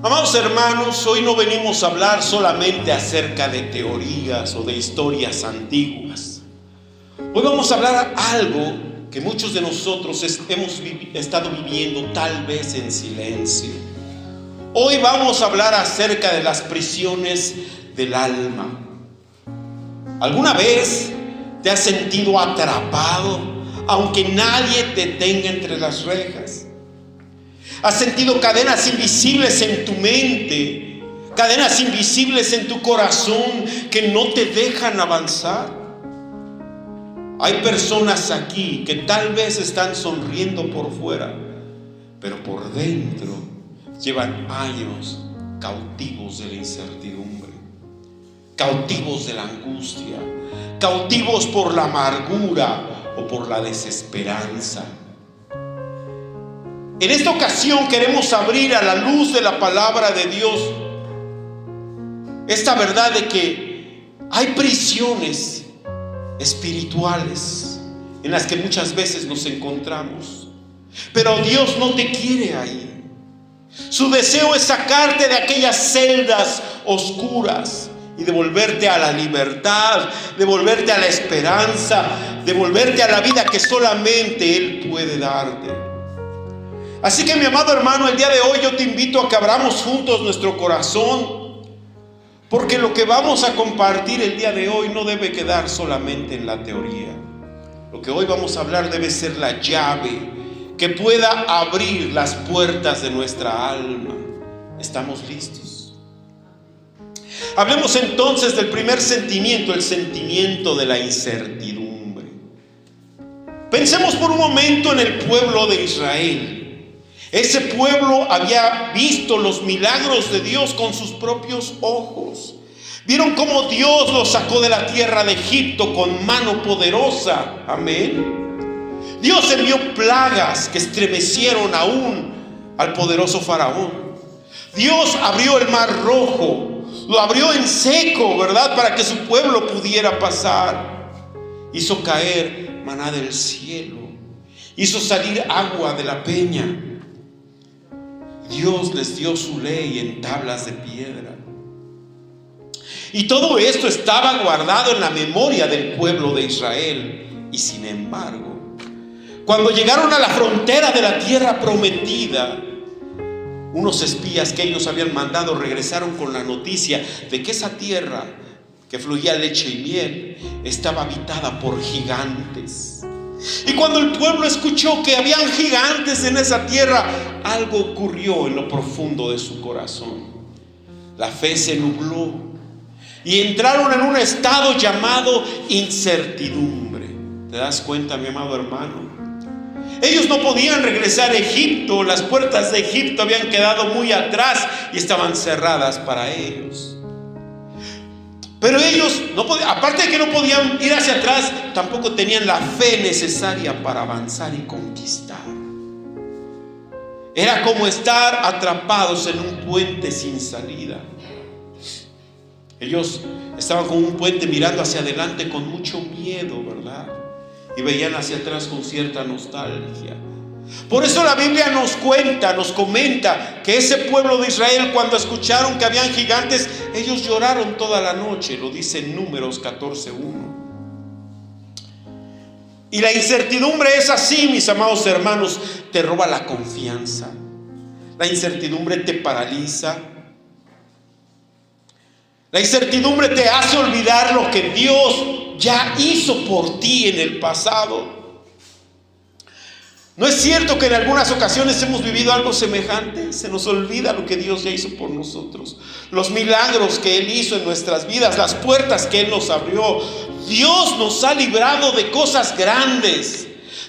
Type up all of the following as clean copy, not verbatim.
Amados hermanos, hoy no venimos a hablar solamente acerca de teorías o de historias antiguas. Hoy vamos a hablar algo que muchos de nosotros hemos estado viviendo tal vez en silencio. Hoy vamos a hablar acerca de las prisiones del alma. ¿Alguna vez te has sentido atrapado, aunque nadie te tenga entre las rejas? ¿Has sentido cadenas invisibles en tu mente, cadenas invisibles en tu corazón que no te dejan avanzar? Hay personas aquí que tal vez están sonriendo por fuera, pero por dentro llevan años cautivos de la incertidumbre, cautivos de la angustia, cautivos por la amargura o por la desesperanza. En esta ocasión queremos abrir a la luz de la palabra de Dios esta verdad de que hay prisiones espirituales en las que muchas veces nos encontramos, pero Dios no te quiere ahí. Su deseo es sacarte de aquellas celdas oscuras y devolverte a la libertad, devolverte a la esperanza, devolverte a la vida que solamente Él puede darte. Así que, mi amado hermano, el día de hoy yo te invito a que abramos juntos nuestro corazón, porque lo que vamos a compartir el día de hoy no debe quedar solamente en la teoría. Lo que hoy vamos a hablar debe ser la llave que pueda abrir las puertas de nuestra alma. ¿Estamos listos? Hablemos entonces del primer sentimiento, el sentimiento de la incertidumbre. Pensemos por un momento en el pueblo de Israel. Ese pueblo había visto los milagros de Dios con sus propios ojos. Vieron cómo Dios los sacó de la tierra de Egipto con mano poderosa. Amén. Dios envió plagas que estremecieron aún al poderoso faraón. Dios abrió el mar rojo, lo abrió en seco, ¿verdad? Para que su pueblo pudiera pasar. Hizo caer maná del cielo, hizo salir agua de la peña. Dios les dio su ley en tablas de piedra. Y todo esto estaba guardado en la memoria del pueblo de Israel. Y sin embargo, cuando llegaron a la frontera de la tierra prometida, unos espías que ellos habían mandado regresaron con la noticia de que esa tierra que fluía leche y miel estaba habitada por gigantes. Y cuando el pueblo escuchó que habían gigantes en esa tierra, algo ocurrió en lo profundo de su corazón. La fe se nubló y entraron en un estado llamado incertidumbre. ¿Te das cuenta, mi amado hermano? Ellos no podían regresar a Egipto. Las puertas de Egipto habían quedado muy atrás y estaban cerradas para ellos. Pero ellos, aparte de que no podían ir hacia atrás, tampoco tenían la fe necesaria para avanzar y conquistar. Era como estar atrapados en un puente sin salida. Ellos estaban con un puente mirando hacia adelante con mucho miedo, ¿verdad? Y veían hacia atrás con cierta nostalgia. Por eso la Biblia nos comenta que ese pueblo de Israel, cuando escucharon que habían gigantes, ellos lloraron toda la noche. Lo dice en Números 14:1. Y la incertidumbre es así, mis amados hermanos, te roba la confianza. La incertidumbre te paraliza. La incertidumbre te hace olvidar lo que Dios ya hizo por ti en el pasado. ¿No es cierto que en algunas ocasiones hemos vivido algo semejante? Se nos olvida lo que Dios ya hizo por nosotros, los milagros que Él hizo en nuestras vidas, las puertas que Él nos abrió. Dios nos ha librado de cosas grandes.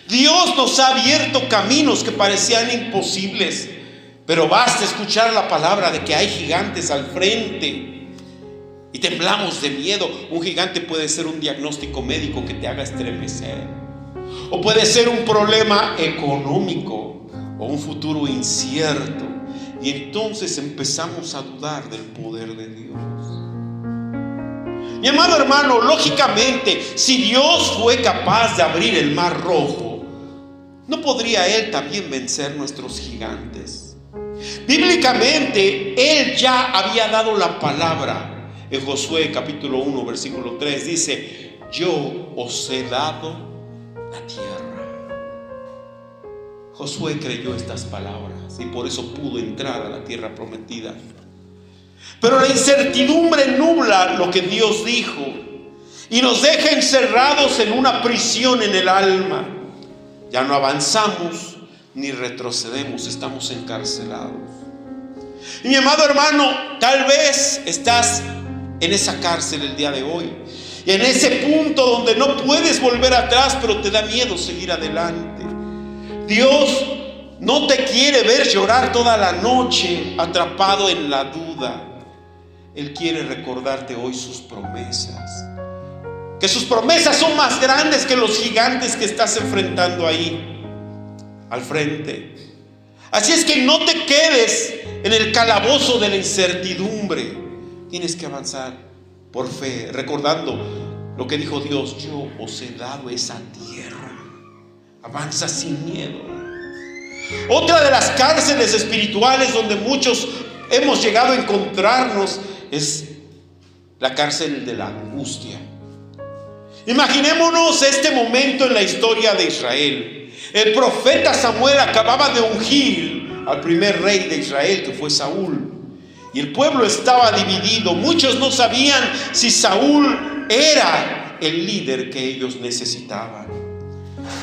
Dios nos ha abierto caminos que parecían imposibles. Pero basta escuchar la palabra de que hay gigantes al frente y temblamos de miedo. Un gigante puede ser un diagnóstico médico que te haga estremecer. O puede ser un problema económico o un futuro incierto. Y entonces empezamos a dudar del poder de Dios. Mi amado hermano, lógicamente, si Dios fue capaz de abrir el mar rojo, ¿no podría Él también vencer nuestros gigantes? Bíblicamente, Él ya había dado la palabra. En Josué capítulo 1, versículo 3 dice: yo os he dado la tierra. Josué creyó estas palabras y por eso pudo entrar a la tierra prometida. Pero la incertidumbre nubla lo que Dios dijo y nos deja encerrados en una prisión en el alma. Ya no avanzamos ni retrocedemos, estamos encarcelados. Y mi amado hermano, tal vez estás en esa cárcel el día de hoy, y en ese punto donde no puedes volver atrás, pero te da miedo seguir adelante. Dios no te quiere ver llorar toda la noche atrapado en la duda. Él quiere recordarte hoy sus promesas, que sus promesas son más grandes que los gigantes que estás enfrentando ahí al frente. Así es que no te quedes en el calabozo de la incertidumbre. Tienes que avanzar por fe, recordando lo que dijo Dios: yo os he dado esa tierra. Avanza sin miedo. Otra de las cárceles espirituales donde muchos hemos llegado a encontrarnos es la cárcel de la angustia. Imaginémonos este momento en la historia de Israel. El profeta Samuel acababa de ungir al primer rey de Israel, que fue Saúl, y el pueblo estaba dividido. Muchos no sabían si Saúl era el líder que ellos necesitaban.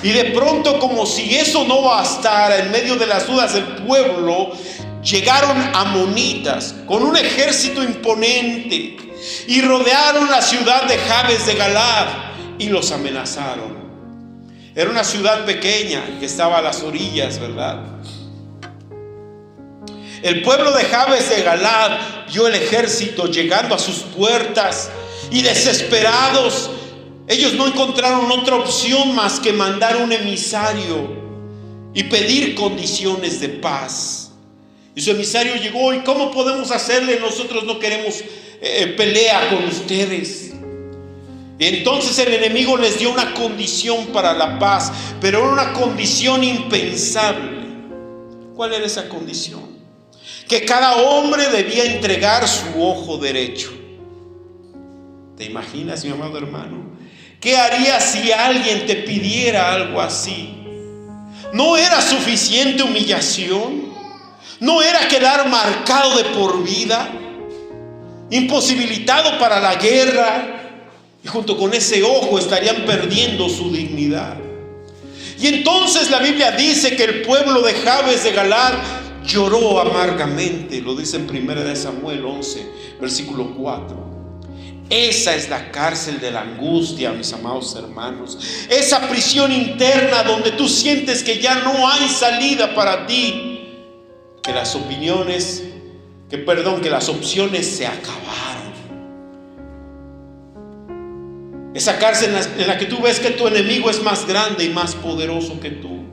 Y de pronto, como si eso no bastara, en medio de las dudas del pueblo, llegaron amonitas con un ejército imponente y rodearon la ciudad de Jabes de Galaad y los amenazaron. Era una ciudad pequeña que estaba a las orillas, ¿verdad? El pueblo de Jabes de Galaad vio el ejército llegando a sus puertas y desesperados, ellos no encontraron otra opción más que mandar un emisario y pedir condiciones de paz. Y su emisario llegó: ¿y cómo podemos hacerle? Nosotros no queremos pelea con ustedes. Y entonces el enemigo les dio una condición para la paz, pero era una condición impensable. ¿Cuál era esa condición? Que cada hombre debía entregar su ojo derecho. ¿Te imaginas, mi amado hermano? ¿Qué harías si alguien te pidiera algo así? ¿No era suficiente humillación? ¿No era quedar marcado de por vida, imposibilitado para la guerra? Y junto con ese ojo estarían perdiendo su dignidad. Y entonces la Biblia dice que el pueblo de Jabes de Galaad lloró amargamente. Lo dice en 1 Samuel 11, versículo 4. Esa es la cárcel de la angustia, mis amados hermanos. Esa prisión interna donde tú sientes que ya no hay salida para ti. Que las opciones se acabaron. Esa cárcel en la que tú ves que tu enemigo es más grande y más poderoso que tú.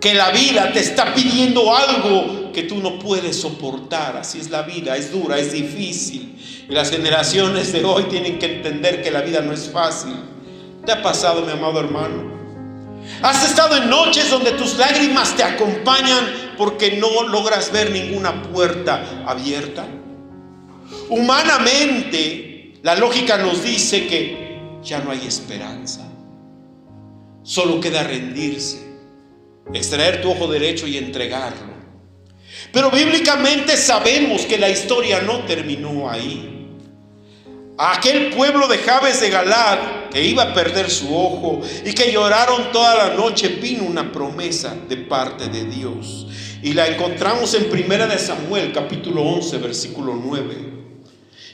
Que la vida te está pidiendo algo que tú no puedes soportar. Así es la vida, es dura, es difícil. Y las generaciones de hoy tienen que entender que la vida no es fácil. ¿Te ha pasado, mi amado hermano? ¿Has estado en noches donde tus lágrimas te acompañan porque no logras ver ninguna puerta abierta? Humanamente, la lógica nos dice que ya no hay esperanza. Solo queda rendirse, extraer tu ojo derecho y entregarlo. Pero bíblicamente sabemos que la historia no terminó ahí. A aquel pueblo de Jabes de Galaad que iba a perder su ojo y que lloraron toda la noche, vino una promesa de parte de Dios. Y la encontramos en 1 Samuel capítulo 11 versículo 9.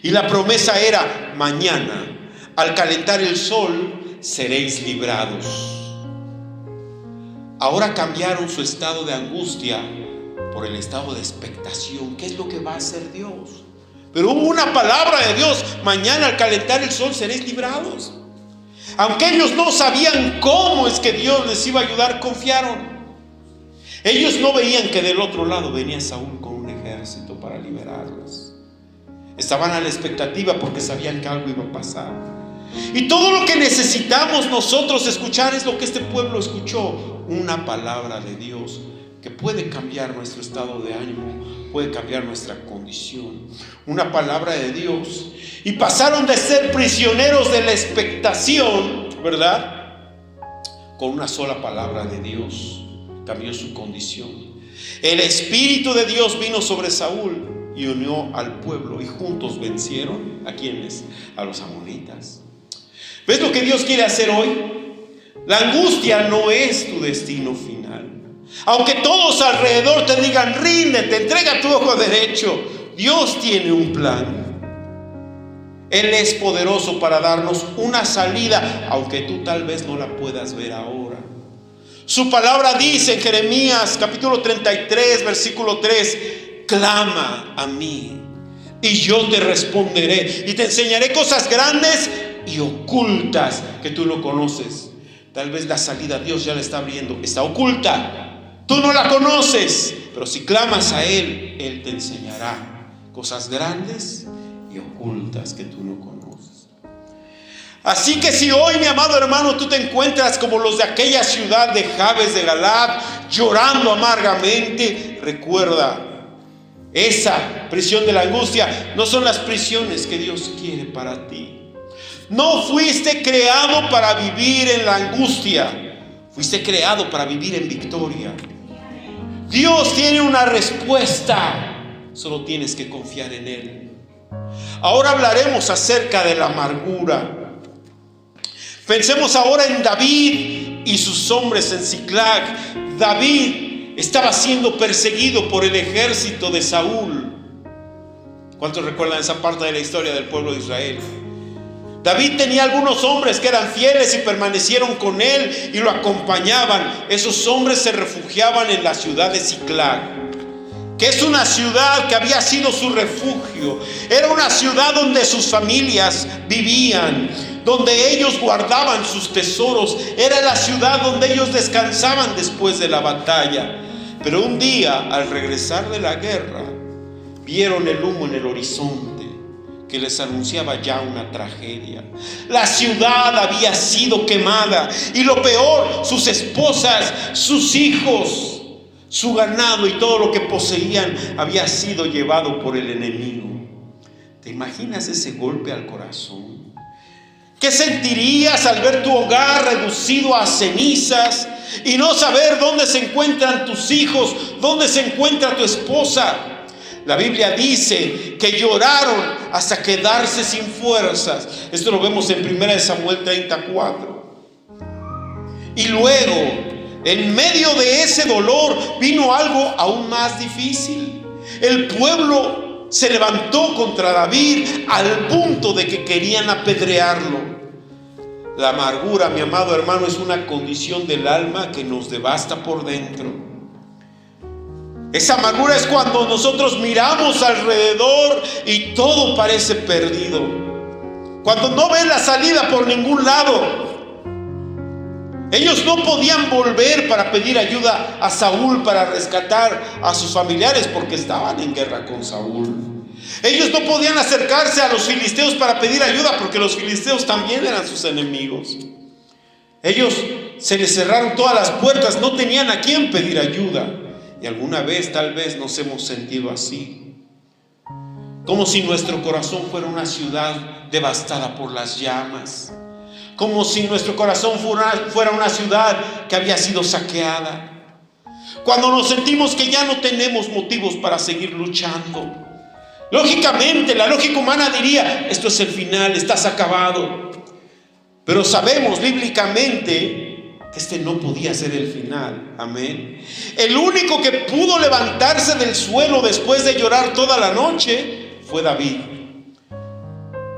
Y la promesa era: mañana, al calentar el sol, seréis librados. Ahora cambiaron su estado de angustia por el estado de expectación. ¿Qué es lo que va a hacer Dios? Pero hubo una palabra de Dios: mañana al calentar el sol seréis librados. Aunque ellos no sabían cómo es que Dios les iba a ayudar, confiaron. Ellos no veían que del otro lado venía Saúl con un ejército para liberarlos. Estaban a la expectativa porque sabían que algo iba a pasar. Y todo lo que necesitamos nosotros escuchar es lo que este pueblo escuchó: una palabra de Dios: que puede cambiar nuestro estado de ánimo, puede cambiar nuestra condición. Una palabra de Dios. Y pasaron de ser prisioneros de la expectación, ¿verdad? Con una sola palabra de Dios cambió su condición. El Espíritu de Dios vino sobre Saúl y unió al pueblo, y juntos vencieron ¿a quiénes? A los amonitas. ¿Ves lo que Dios quiere hacer hoy? La angustia no es tu destino final. Aunque todos alrededor te digan: ríndete, entrega tu ojo derecho, Dios tiene un plan. Él es poderoso para darnos una salida, aunque tú tal vez no la puedas ver ahora. Su palabra dice en Jeremías capítulo 33 versículo 3: clama a mí y yo te responderé y te enseñaré cosas grandes y ocultas que tú no conoces. Tal vez la salida Dios ya la está abriendo, está oculta, tú no la conoces, pero si clamas a Él, Él te enseñará cosas grandes y ocultas que tú no conoces. Así que si hoy, mi amado hermano, tú te encuentras como los de aquella ciudad de Jabes de Galaad, llorando amargamente, recuerda, esa prisión de la angustia no son las prisiones que Dios quiere para ti. No fuiste creado para vivir en la angustia, fuiste creado para vivir en victoria. Dios tiene una respuesta, solo tienes que confiar en Él. Ahora hablaremos acerca de la amargura. Pensemos ahora en David y sus hombres en Ziklag. David estaba siendo perseguido por el ejército de Saúl. ¿Cuántos recuerdan esa parte de la historia del pueblo de Israel? David tenía algunos hombres que eran fieles y permanecieron con él y lo acompañaban. Esos hombres se refugiaban en la ciudad de Ziklag, que es una ciudad que había sido su refugio. Era una ciudad donde sus familias vivían, donde ellos guardaban sus tesoros. Era la ciudad donde ellos descansaban después de la batalla. Pero un día, al regresar de la guerra, vieron el humo en el horizonte que les anunciaba ya una tragedia. La ciudad había sido quemada, y lo peor, sus esposas, sus hijos, su ganado y todo lo que poseían había sido llevado por el enemigo. ¿Te imaginas ese golpe al corazón? ¿Qué sentirías al ver tu hogar reducido a cenizas y no saber dónde se encuentran tus hijos, dónde se encuentra tu esposa? La Biblia dice que lloraron hasta quedarse sin fuerzas. Esto lo vemos en 1 Samuel 34. Y luego, en medio de ese dolor, vino algo aún más difícil. El pueblo se levantó contra David al punto de que querían apedrearlo. La amargura, mi amado hermano, es una condición del alma que nos devasta por dentro. Esa amargura es cuando nosotros miramos alrededor y todo parece perdido. Cuando no ven la salida por ningún lado. Ellos no podían volver para pedir ayuda a Saúl para rescatar a sus familiares porque estaban en guerra con Saúl. Ellos no podían acercarse a los filisteos para pedir ayuda porque los filisteos también eran sus enemigos. Ellos se les cerraron todas las puertas, no tenían a quién pedir ayuda. Y alguna vez tal vez nos hemos sentido así, como si nuestro corazón fuera una ciudad devastada por las llamas, como si nuestro corazón fuera una ciudad que había sido saqueada. Cuando nos sentimos que ya no tenemos motivos para seguir luchando. Lógicamente, la lógica humana diría: esto es el final, estás acabado. Pero sabemos bíblicamente que este no podía ser el final. Amén. El único que pudo levantarse del suelo después de llorar toda la noche fue David.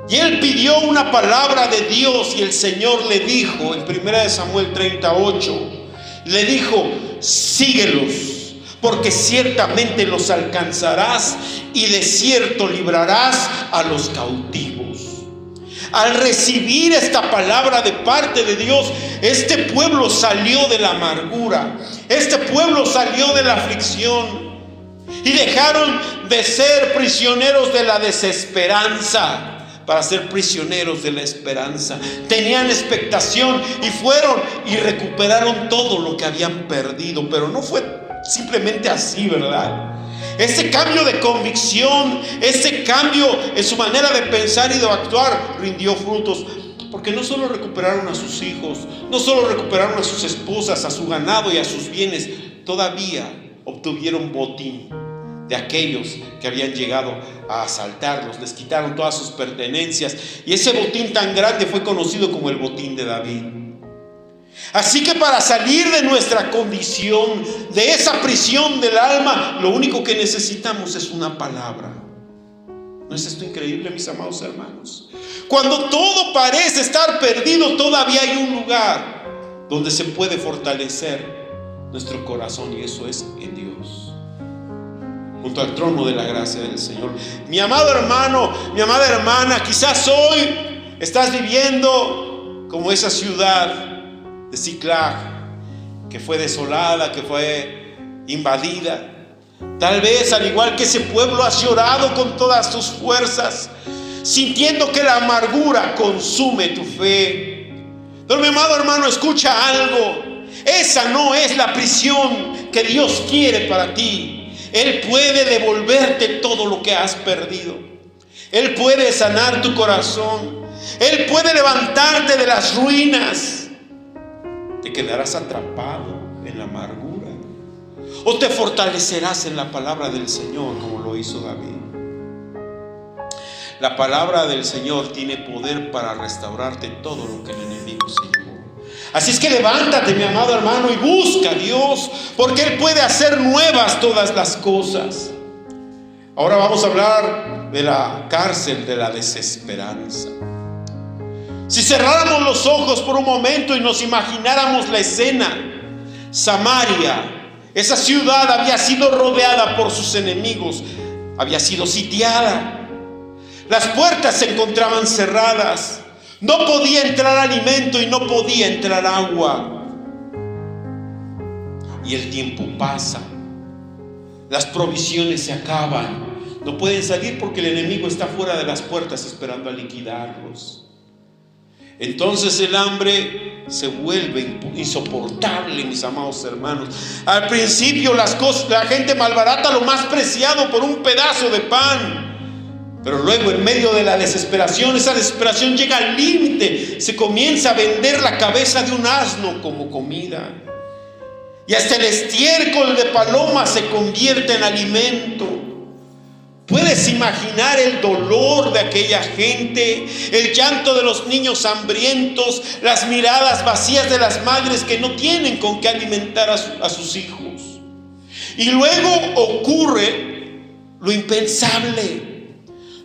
Y él pidió una palabra de Dios y el Señor le dijo en 1 Samuel 38, le dijo: síguelos, porque ciertamente los alcanzarás y de cierto librarás a los cautivos. Al recibir esta palabra de parte de Dios, este pueblo salió de la amargura, este pueblo salió de la aflicción y dejaron de ser prisioneros de la desesperanza para ser prisioneros de la esperanza. Tenían expectación y fueron y recuperaron todo lo que habían perdido, pero no fue simplemente así, ¿verdad? Ese cambio de convicción, ese cambio en su manera de pensar y de actuar rindió frutos. Porque no solo recuperaron a sus hijos, no solo recuperaron a sus esposas, a su ganado y a sus bienes, todavía obtuvieron botín de aquellos que habían llegado a asaltarlos. Les quitaron todas sus pertenencias y ese botín tan grande fue conocido como el botín de David. Así que para salir de nuestra condición, de esa prisión del alma, lo único que necesitamos es una palabra. ¿No es esto increíble, mis amados hermanos? Cuando todo parece estar perdido, todavía hay un lugar donde se puede fortalecer nuestro corazón, y eso es en Dios, junto al trono de la gracia del Señor. Mi amado hermano, mi amada hermana, quizás hoy estás viviendo como esa ciudad de Ziklag, que fue desolada, que fue invadida. Tal vez al igual que ese pueblo has llorado con todas tus fuerzas, sintiendo que la amargura consume tu fe. Pero mi amado hermano, escucha algo. Esa no es la prisión que Dios quiere para ti. Él puede devolverte todo lo que has perdido. Él puede sanar tu corazón. Él puede levantarte de las ruinas. ¿Te quedarás atrapado en la amargura o te fortalecerás en la palabra del Señor como lo hizo David? La palabra del Señor tiene poder para restaurarte todo lo que el enemigo se llevó. Así es que levántate, mi amado hermano, y busca a Dios, porque Él puede hacer nuevas todas las cosas. Ahora vamos a hablar de la cárcel de la desesperanza. Si cerráramos los ojos por un momento y nos imagináramos la escena, Samaria, esa ciudad había sido rodeada por sus enemigos, había sido sitiada. Las puertas se encontraban cerradas, no podía entrar alimento y no podía entrar agua. Y el tiempo pasa, las provisiones se acaban, no pueden salir porque el enemigo está fuera de las puertas esperando a liquidarlos. Entonces el hambre se vuelve insoportable, mis amados hermanos. Al principio la gente malbarata lo más preciado por un pedazo de pan. Pero luego, en medio de la desesperación, esa desesperación llega al límite. Se comienza a vender la cabeza de un asno como comida. Y hasta el estiércol de paloma se convierte en alimento. ¿Puedes imaginar el dolor de aquella gente? El llanto de los niños hambrientos, las miradas vacías de las madres que no tienen con qué alimentar a sus hijos. Y luego ocurre lo impensable.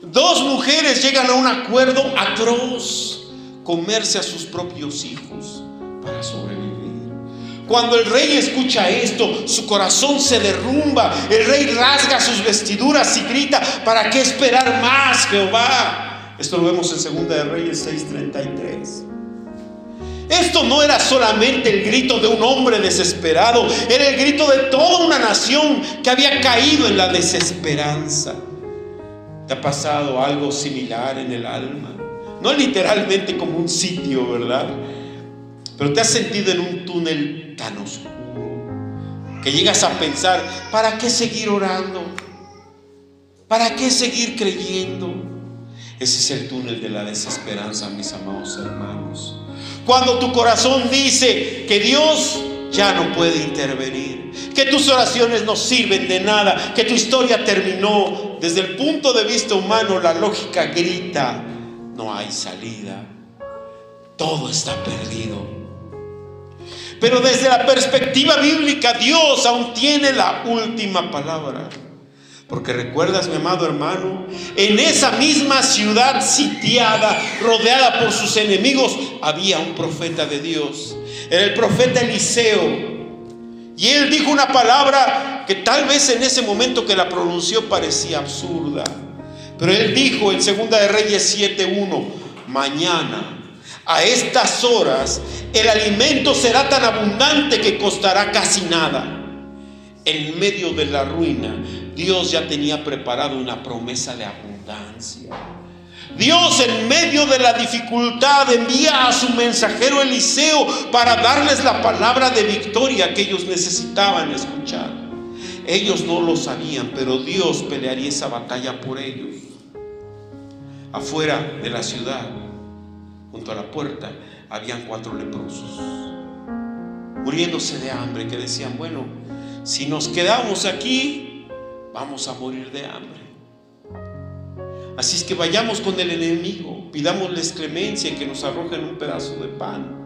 Dos mujeres llegan a un acuerdo atroz: comerse a sus propios hijos para sobrevivir. Cuando el rey escucha esto, su corazón se derrumba. El rey rasga sus vestiduras y grita: ¿para qué esperar más, Jehová? Esto lo vemos en 2 de Reyes 6:33. Esto no era solamente el grito de un hombre desesperado, era el grito de toda una nación que había caído en la desesperanza. ¿Te ha pasado algo similar en el alma? No literalmente como un sitio, ¿verdad? Pero te has sentido en un túnel tan oscuro que llegas a pensar: ¿para qué seguir orando? ¿Para qué seguir creyendo? Ese es el túnel de la desesperanza, mis amados hermanos. Cuando tu corazón dice que Dios ya no puede intervenir, que tus oraciones no sirven de nada, que tu historia terminó. Desde el punto de vista humano, la lógica grita: no hay salida, todo está perdido. Pero desde la perspectiva bíblica, Dios aún tiene la última palabra. Porque recuerdas, mi amado hermano, en esa misma ciudad sitiada, rodeada por sus enemigos, había un profeta de Dios. Era el profeta Eliseo. Y él dijo una palabra que tal vez en ese momento que la pronunció parecía absurda. Pero él dijo en 2 de Reyes 7:1: mañana a estas horas el alimento será tan abundante que costará casi nada. En medio de la ruina, Dios ya tenía preparado una promesa de abundancia. Dios, en medio de la dificultad, envía a su mensajero Eliseo para darles la palabra de victoria que ellos necesitaban escuchar. ellos no lo sabían, pero Dios pelearía esa batalla por ellos. Afuera de la ciudad, junto a la puerta, habían 4 leprosos, muriéndose de hambre, que decían: bueno, si nos quedamos aquí, vamos a morir de hambre. Así es que vayamos con el enemigo, pidámosles clemencia y que nos arrojen un pedazo de pan.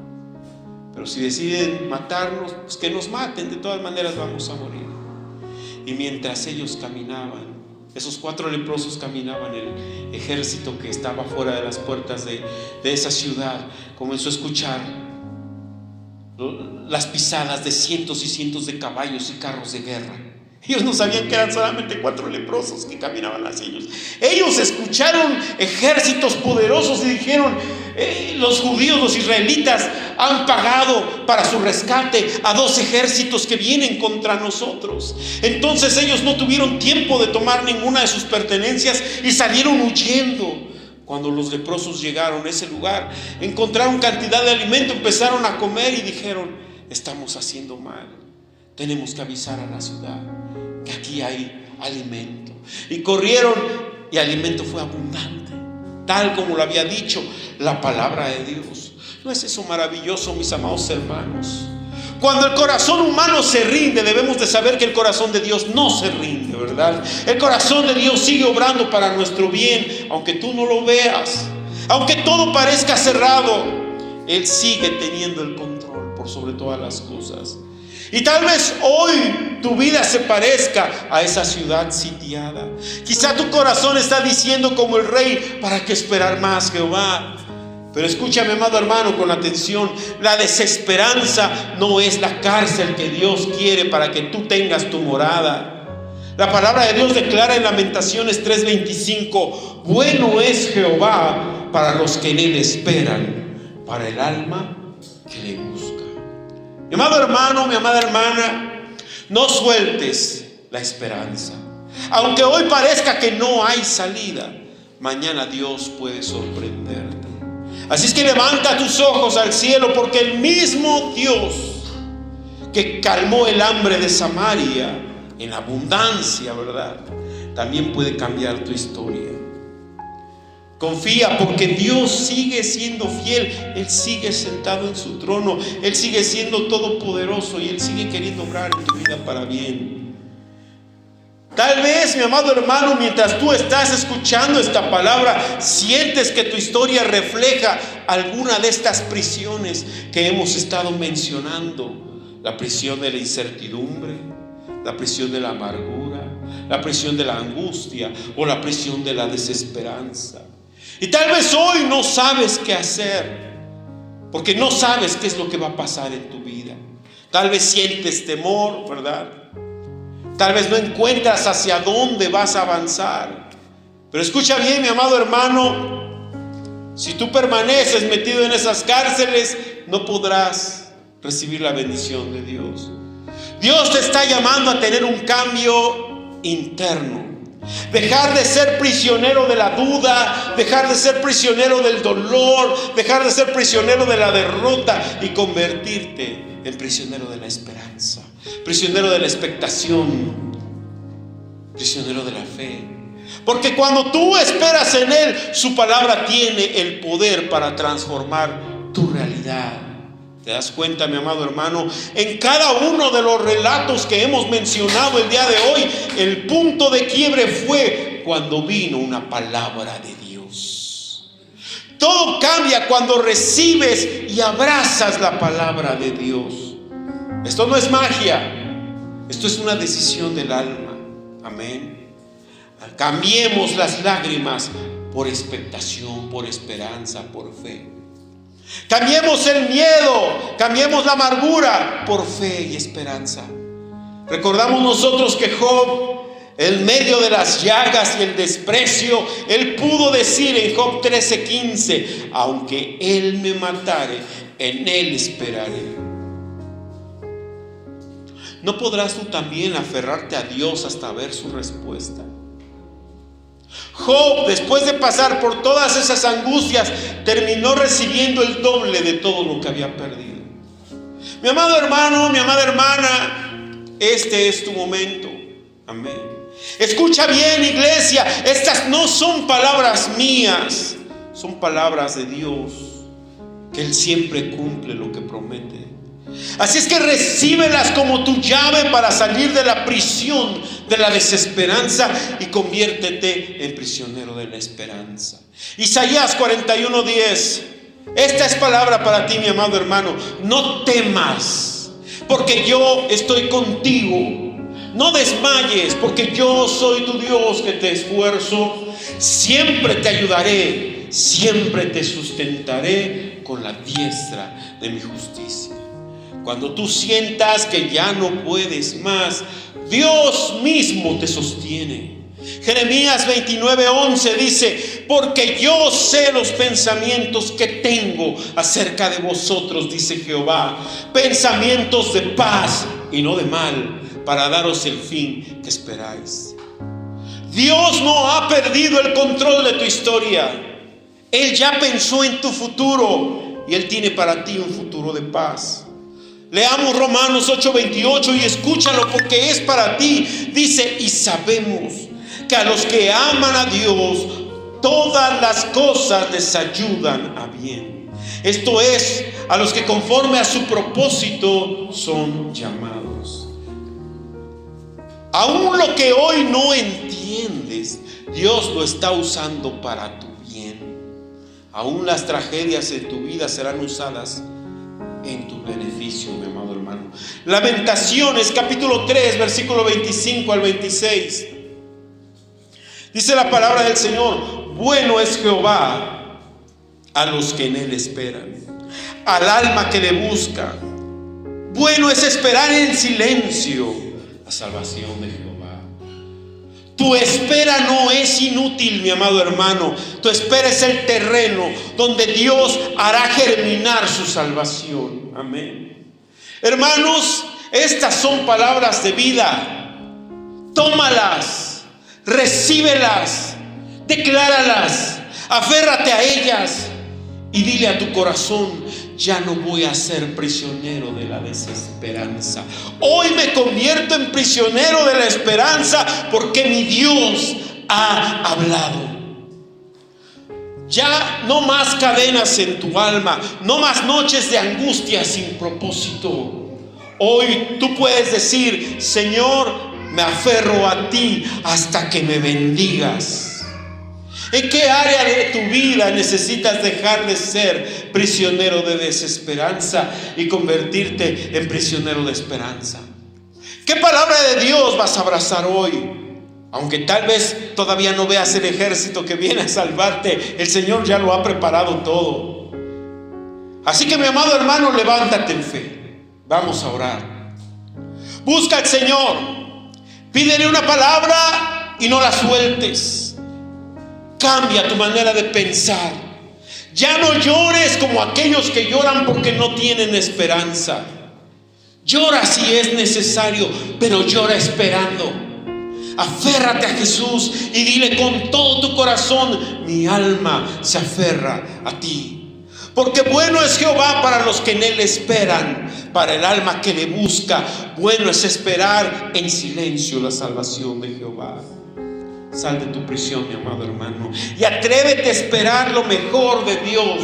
Pero si deciden matarnos, pues que nos maten, de todas maneras vamos a morir. Y mientras ellos caminaban, esos 4 leprosos caminaban, el ejército que estaba fuera de las puertas de esa ciudad comenzó a escuchar las pisadas de cientos y cientos de caballos y carros de guerra. Ellos no sabían que eran solamente 4 leprosos que caminaban hacia ellos. Ellos escucharon ejércitos poderosos y dijeron: los judíos, los israelitas han pagado para su rescate a 2 ejércitos que vienen contra nosotros. Entonces ellos no tuvieron tiempo de tomar ninguna de sus pertenencias y salieron huyendo. Cuando los leprosos llegaron a ese lugar, encontraron cantidad de alimento, empezaron a comer y dijeron: estamos haciendo mal, tenemos que avisar a la ciudad que aquí hay alimento. Y corrieron, y alimento fue abundante, tal como lo había dicho la palabra de Dios. ¿No es eso maravilloso, mis amados hermanos? Cuando el corazón humano se rinde, debemos de saber que el corazón de Dios no se rinde, ¿verdad? El corazón de Dios sigue obrando para nuestro bien, aunque tú no lo veas, aunque todo parezca cerrado, Él sigue teniendo el control por sobre todas las cosas. Y tal vez hoy tu vida se parezca a esa ciudad sitiada. Quizá tu corazón está diciendo como el rey: ¿para qué esperar más, Jehová? Pero escúchame, amado hermano, con atención. La desesperanza no es la cárcel que Dios quiere para que tú tengas tu morada. La palabra de Dios declara en Lamentaciones 3:25: bueno es Jehová para los que en Él esperan, para el alma que le busca. Mi amado hermano, mi amada hermana, no sueltes la esperanza. Aunque hoy parezca que no hay salida, mañana Dios puede sorprenderte. Así es que levanta tus ojos al cielo, porque el mismo Dios que calmó el hambre de Samaria en abundancia, ¿verdad?, también puede cambiar tu historia. Confía, porque Dios sigue siendo fiel. Él sigue sentado en su trono. Él sigue siendo todopoderoso y Él sigue queriendo obrar en tu vida para bien. Tal vez, mi amado hermano, mientras tú estás escuchando esta palabra, sientes que tu historia refleja alguna de estas prisiones que hemos estado mencionando: la prisión de la incertidumbre, la prisión de la amargura, la prisión de la angustia o la prisión de la desesperanza. Y tal vez hoy no sabes qué hacer, porque no sabes qué es lo que va a pasar en tu vida. Tal vez sientes temor, ¿verdad? Tal vez no encuentras hacia dónde vas a avanzar. Pero escucha bien, mi amado hermano, si tú permaneces metido en esas cárceles, no podrás recibir la bendición de Dios. Dios te está llamando a tener un cambio interno. Dejar de ser prisionero de la duda, dejar de ser prisionero del dolor, dejar de ser prisionero de la derrota y convertirte en prisionero de la esperanza, prisionero de la expectación, prisionero de la fe. Porque cuando tú esperas en Él, su palabra tiene el poder para transformar tu realidad. ¿Te das cuenta, mi amado hermano? En cada uno de los relatos que hemos mencionado el día de hoy, el punto de quiebre fue cuando vino una palabra de Dios. Todo cambia cuando recibes y abrazas la palabra de Dios. Esto no es magia, esto es una decisión del alma. Amén. Cambiemos las lágrimas por expectación, por esperanza, por fe. Cambiemos el miedo, cambiemos la amargura por fe y esperanza. Recordamos nosotros que Job, en medio de las llagas y el desprecio, él pudo decir en Job 13:15: aunque Él me matare, en Él esperaré. ¿No podrás tú también aferrarte a Dios hasta ver su respuesta? Job, después de pasar por todas esas angustias, terminó recibiendo el doble de todo lo que había perdido. Mi amado hermano, mi amada hermana, este es tu momento. Amén. Escucha bien, iglesia, estas no son palabras mías, son palabras de Dios, que Él siempre cumple lo que promete. Así es que recíbelas como tu llave para salir de la prisión de la desesperanza y conviértete en prisionero de la esperanza. Isaías 41:10. Esta es palabra para ti, mi amado hermano. No temas, porque yo estoy contigo. No desmayes, porque yo soy tu Dios que te esfuerzo. Siempre te ayudaré, siempre te sustentaré con la diestra de mi justicia. Cuando tú sientas que ya no puedes más, Dios mismo te sostiene. Jeremías 29:11 dice: porque yo sé los pensamientos que tengo acerca de vosotros, dice Jehová, pensamientos de paz y no de mal, para daros el fin que esperáis. Dios no ha perdido el control de tu historia. Él ya pensó en tu futuro y Él tiene para ti un futuro de paz. Leamos Romanos 8:28 y escúchalo, porque es para ti. Dice: y sabemos que a los que aman a Dios, todas las cosas les ayudan a bien. Esto es, a los que conforme a su propósito son llamados. Aún lo que hoy no entiendes, Dios lo está usando para tu bien. Aún las tragedias en tu vida serán usadas en tu beneficio, mi amado hermano. Lamentaciones capítulo 3 versículo 25 al 26. Dice la palabra del Señor: bueno es Jehová a los que en Él esperan, al alma que le busca. Bueno es esperar en silencio la salvación de Jehová. Tu espera no es inútil, mi amado hermano. Tu espera es el terreno donde Dios hará germinar su salvación. Amén. Hermanos, estas son palabras de vida. Tómalas, recíbelas, decláralas, aférrate a ellas y dile a tu corazón: ya no voy a ser prisionero de la desesperanza. Hoy me convierto en prisionero de la esperanza, porque mi Dios ha hablado. Ya no más cadenas en tu alma, no más noches de angustia sin propósito. Hoy tú puedes decir: Señor, me aferro a ti hasta que me bendigas. ¿En qué área de tu vida necesitas dejar de ser prisionero de desesperanza y convertirte en prisionero de esperanza? ¿Qué palabra de Dios vas a abrazar hoy? Aunque tal vez todavía no veas el ejército que viene a salvarte, el Señor ya lo ha preparado todo. Así que, mi amado hermano, levántate en fe. Vamos a orar. Busca al Señor. Pídele una palabra y no la sueltes. Cambia tu manera de pensar. Ya no llores como aquellos que lloran porque no tienen esperanza. Llora si es necesario, pero llora esperando. Aférrate a Jesús y dile con todo tu corazón: mi alma se aferra a ti. Porque bueno es Jehová para los que en Él esperan, para el alma que le busca. Bueno es esperar en silencio la salvación de Jehová. Sal de tu prisión, mi amado hermano, y atrévete a esperar lo mejor de Dios.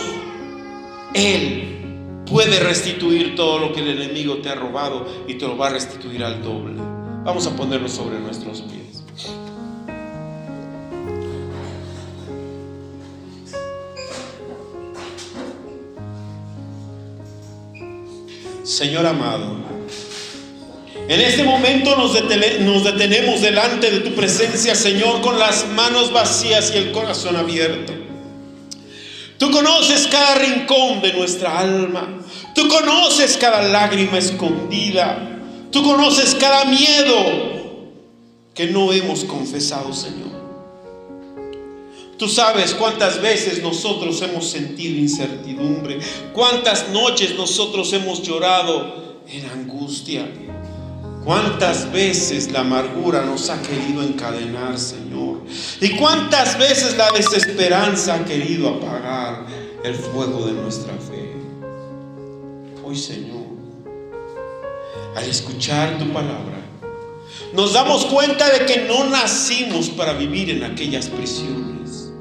Él puede restituir todo lo que el enemigo te ha robado y te lo va a restituir al doble. Vamos a ponernos sobre nuestros pies. Señor amado, en este momento nos detenemos delante de tu presencia, Señor, con las manos vacías y el corazón abierto. Tú conoces cada rincón de nuestra alma. Tú conoces cada lágrima escondida. Tú conoces cada miedo que no hemos confesado, Señor. Tú sabes cuántas veces nosotros hemos sentido incertidumbre, cuántas noches nosotros hemos llorado en angustia. Cuántas veces la amargura nos ha querido encadenar, Señor, y cuántas veces la desesperanza ha querido apagar el fuego de nuestra fe. Hoy, Señor, al escuchar tu palabra, nos damos cuenta de que no nacimos para vivir en aquellas prisiones.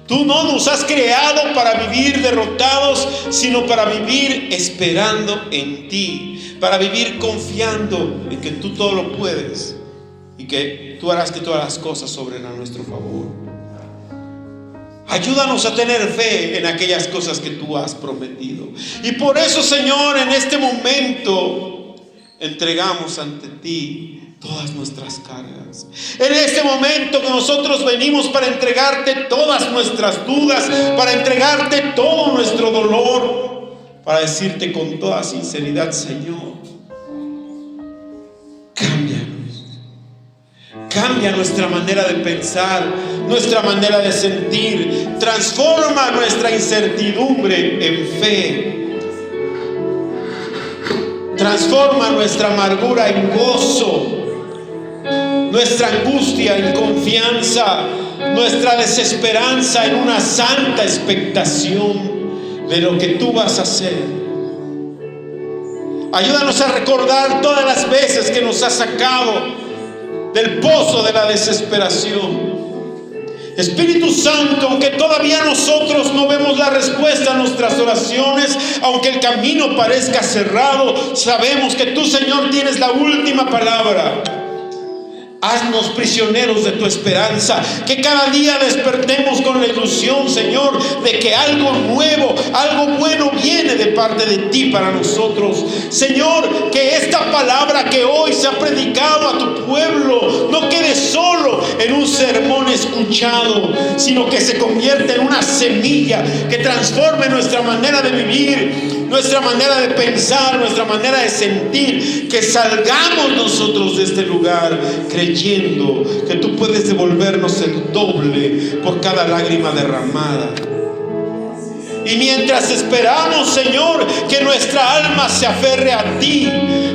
Tú no nos has creado para vivir derrotados, sino para vivir esperando en ti, para vivir confiando en que tú todo lo puedes y que tú harás que todas las cosas sobren a nuestro favor. Ayúdanos a tener fe en aquellas cosas que tú has prometido. Y por eso, Señor, en este momento entregamos ante ti todas nuestras cargas. En este momento que nosotros venimos para entregarte todas nuestras dudas, para entregarte todo nuestro dolor, para decirte con toda sinceridad: Señor, cambia nuestra manera de pensar, nuestra manera de sentir. Transforma nuestra incertidumbre en fe. Transforma nuestra amargura en gozo, nuestra angustia en confianza, nuestra desesperanza en una santa expectación de lo que tú vas a hacer. Ayúdanos a recordar todas las veces que nos has sacado del pozo de la desesperación. Espíritu Santo, aunque todavía nosotros no vemos la respuesta a nuestras oraciones, aunque el camino parezca cerrado, sabemos que tú, Señor, tienes la última palabra. Haznos prisioneros de tu esperanza, que cada día despertemos con la ilusión, Señor, de que algo nuevo, algo bueno viene de parte de ti para nosotros. Señor, que esta palabra que hoy se ha predicado a tu pueblo no quede solo en un sermón escuchado, sino que se convierta en una semilla que transforme nuestra manera de vivir, nuestra manera de pensar, nuestra manera de sentir. Que salgamos nosotros de este lugar creyendo que tú puedes devolvernos el doble por cada lágrima derramada. Y mientras esperamos, Señor, que nuestra alma se aferre a ti,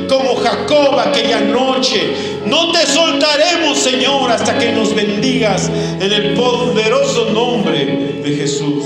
como Jacob aquella noche, no te soltaremos, Señor, hasta que nos bendigas en el poderoso nombre de Jesús.